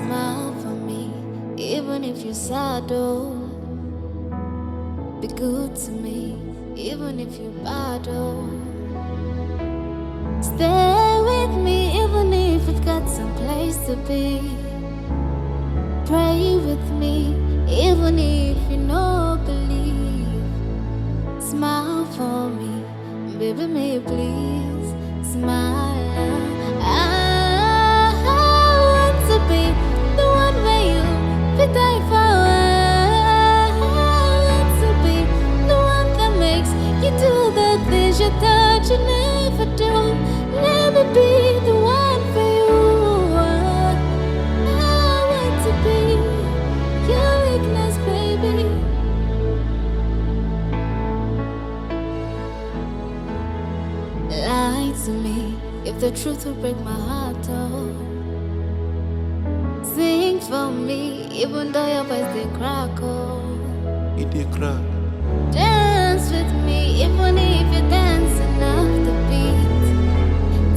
Smile for me, even if you're sad, oh. Be good to me, even if you're bad, oh. Stay with me, even if you've got some place to be. Pray with me, even if you no believe. Smile for me, baby, may you please smile. I want to be the one where you be die for. I want to be the one that makes you do the things you thought you never do. Let me be the one for you. I want to be your weakness, baby. Lie to me if the truth will break my heart, oh. Sing for me even though your voice they crack, oh. It dey crack. Dance with me even if you're dancing off the beat.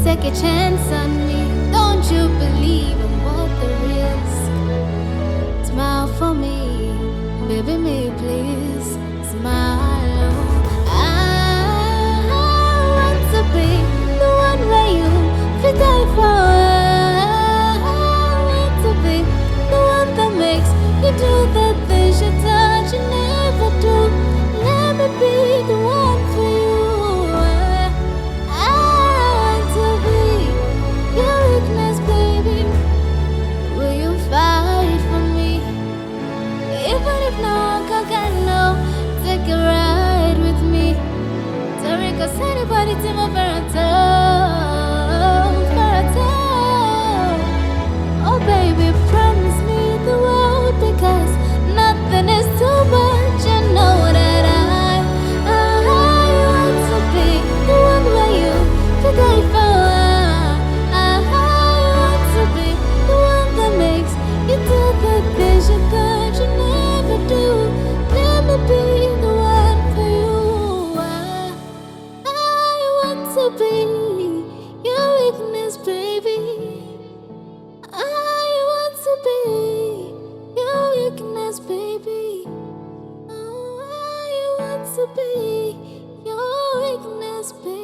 Take a chance on me, don't you believe in what the risk? Smile for me, baby, may you please smile, oh. I want to be the one where you feel die for. I want to be the one that makes you do the things you thought you never do. Let me be the one for you. I want to be your weakness, baby. Will you fight for me? Even if no one can know, take a ride with me. Sorry, cause anybody to my oh baby, promise me the world, because nothing is too much. You know that I want to be the one where you feel die for. I want to be the one that makes you do the things you thought you never do. Let me be the one for you. I want to be your weakness, baby. I want to be your weakness, baby. Oh, I want to be your weakness, baby.